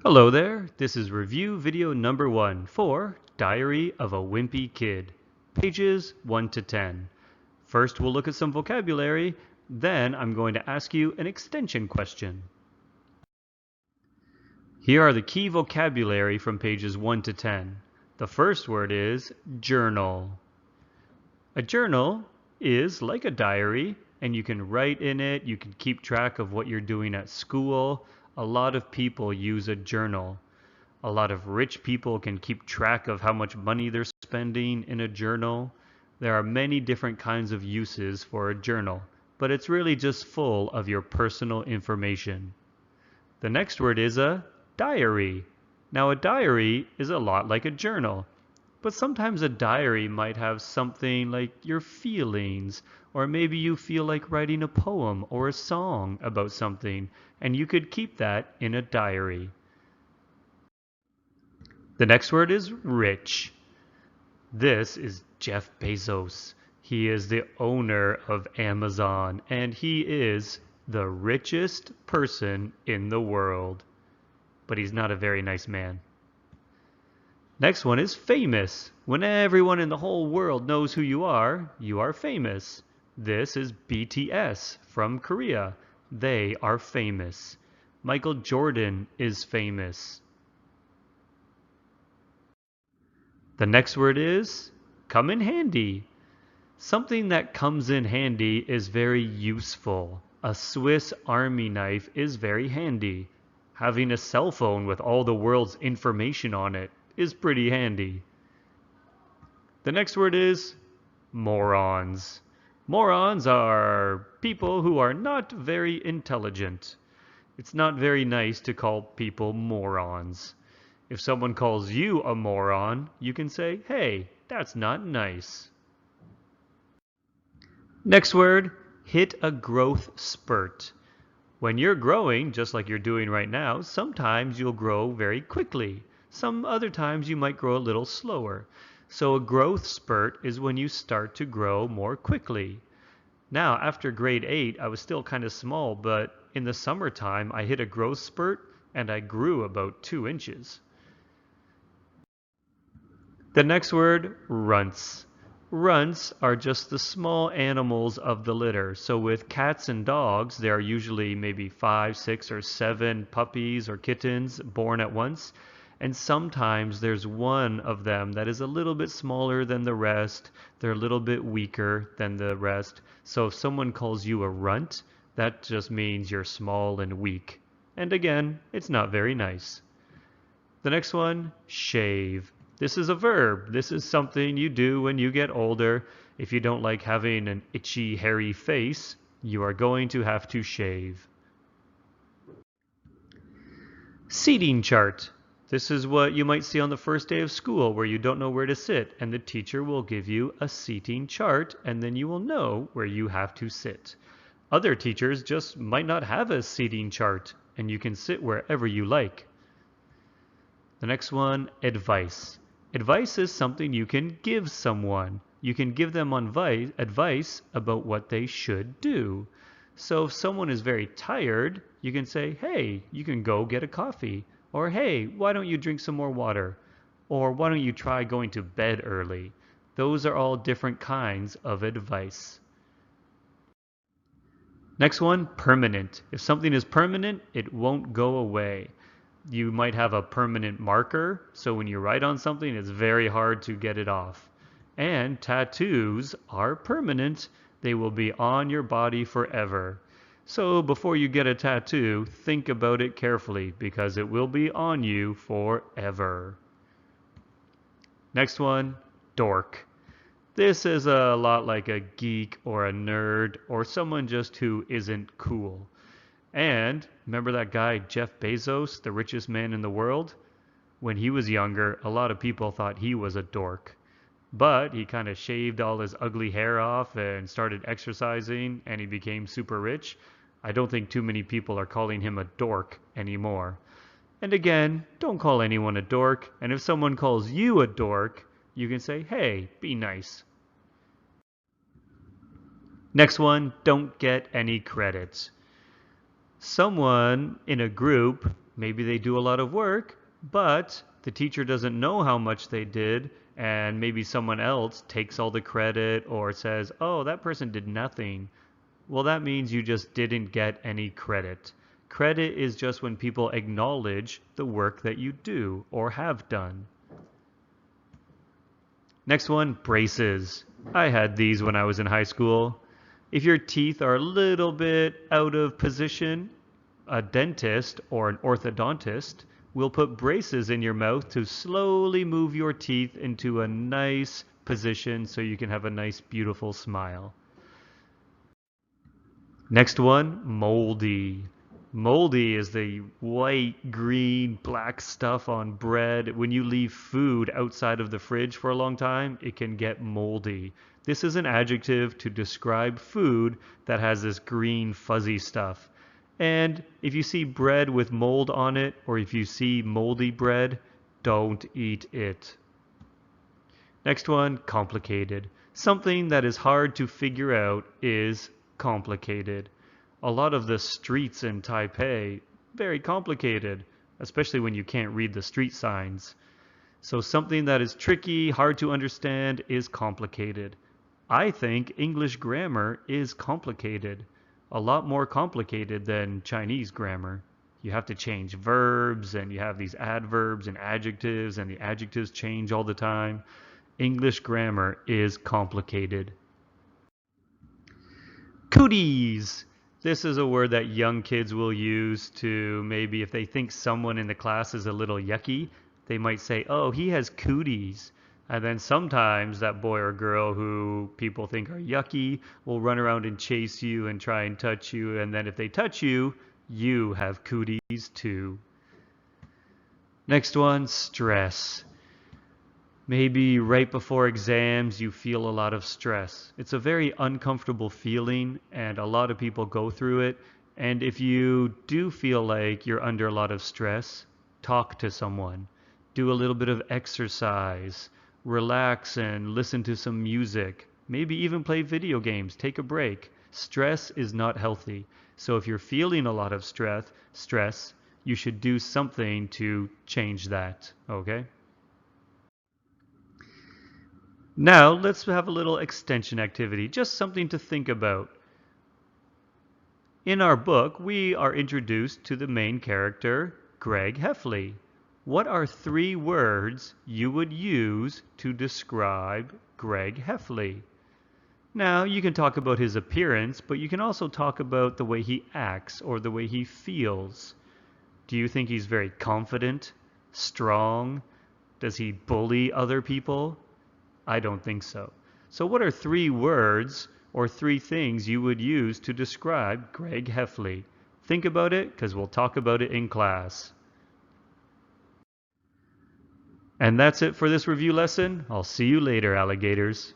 Hello there, this is review video number 1 for Diary of a Wimpy Kid, pages 1 to 10. First we'll look at some vocabulary, then I'm going to ask you an extension question. Here are the key vocabulary from pages 1 to 10. The first word is journal. A journal is like a diary, and you can write in it, you can keep track of what you're doing at school. A lot of people use a journal. A lot of rich people can keep track of how much money they're spending in a journal. There are many different kinds of uses for a journal, but it's really just full of your personal information. The next word is a diary. Now, a diary is a lot like a journal. But sometimes a diary might have something like your feelings, or maybe you feel like writing a poem or a song about something, and you could keep that in a diary. The next word is rich. This is Jeff Bezos. He is the owner of Amazon, and he is the richest person in the world. But he's not a very nice man. Next one is famous. When everyone in the whole world knows who you are famous. This is BTS from Korea. They are famous. Michael Jordan is famous. The next word is come in handy. Something that comes in handy is very useful. A Swiss Army knife is very handy. Having a cell phone with all the world's information on it is pretty handy. The next word is morons. Morons are people who are not very intelligent. It's not very nice to call people morons. If someone calls you a moron, you can say, hey, that's not nice. Next word, hit a growth spurt. When you're growing, just like you're doing right now, sometimes you'll grow very quickly. Some other times you might grow a little slower. So a growth spurt is when you start to grow more quickly. Now, after grade 8, I was still kind of small, but in the summertime, I hit a growth spurt and I grew about 2 inches. The next word, runts. Runts are just the small animals of the litter. So with cats and dogs, there are usually maybe 5, 6, or 7 puppies or kittens born at once. And sometimes there's one of them that is a little bit smaller than the rest. They're a little bit weaker than the rest. So if someone calls you a runt, that just means you're small and weak. And again, it's not very nice. The next one, shave. This is a verb. This is something you do when you get older. If you don't like having an itchy, hairy face, you are going to have to shave. Seating chart. This is what you might see on the first day of school where you don't know where to sit, and the teacher will give you a seating chart, and then you will know where you have to sit. Other teachers just might not have a seating chart, and you can sit wherever you like. The next one, advice. Advice is something you can give someone. You can give them advice about what they should do. So if someone is very tired, you can say, hey, you can go get a coffee. Or hey, why don't you drink some more water? Or why don't you try going to bed early? Those are all different kinds of advice. Next one, permanent. If something is permanent, it won't go away. You might have a permanent marker, so when you write on something, it's very hard to get it off. And tattoos are permanent. They will be on your body forever. So before you get a tattoo, think about it carefully because it will be on you forever. Next one, dork. This is a lot like a geek or a nerd or someone just who isn't cool. And remember that guy, Jeff Bezos, the richest man in the world? When he was younger, a lot of people thought he was a dork. But he kind of shaved all his ugly hair off and started exercising, and he became super rich. I don't think too many people are calling him a dork anymore. And again, don't call anyone a dork. And if someone calls you a dork, you can say, hey, be nice. Next one, don't get any credit. Someone in a group Maybe they do a lot of work, but the teacher doesn't know how much they did, and maybe someone else takes all the credit or says, oh, that person did nothing. Well, that means you just didn't get any credit. Credit is just when people acknowledge the work that you do or have done. Next one, braces. I had these when I was in high school. If your teeth are a little bit out of position, a dentist or an orthodontist will put braces in your mouth to slowly move your teeth into a nice position so you can have a nice, beautiful smile. Next one, moldy. Moldy is the white, green, black stuff on bread. When you leave food outside of the fridge for a long time, it can get moldy. This is an adjective to describe food that has this green, fuzzy stuff. And if you see bread with mold on it, or if you see moldy bread, don't eat it. Next one, complicated. Something that is hard to figure out is complicated. A lot of the streets in Taipei, very complicated, especially when you can't read the street signs. So something that is tricky, hard to understand, is complicated. I think English grammar is complicated. A lot more complicated than Chinese grammar. You have to change verbs, and you have these adverbs and the adjectives change all the time. English grammar is complicated. Cooties! This is a word that young kids will use to maybe if they think someone in the class is a little yucky, they might say, oh, he has cooties. And then sometimes that boy or girl who people think are yucky will run around and chase you and try and touch you. And then if they touch you, you have cooties too. Next one, stress. Maybe right before exams you feel a lot of stress. It's a very uncomfortable feeling and a lot of people go through it. And if you do feel like you're under a lot of stress, talk to someone. Do a little bit of exercise. Relax and listen to some music. Maybe even play video games. Take a break. Stress is not healthy. So if you're feeling a lot of stress, you should do something to change that, okay? Now, let's have a little extension activity, just something to think about. In our book, we are introduced to the main character, Greg Heffley. What are 3 words you would use to describe Greg Heffley? Now, you can talk about his appearance, but you can also talk about the way he acts or the way he feels. Do you think he's very confident, strong? Does he bully other people? I don't think so. So what are 3 words or 3 things you would use to describe Greg Heffley? Think about it, because we'll talk about it in class. And that's it for this review lesson. I'll see you later, alligators.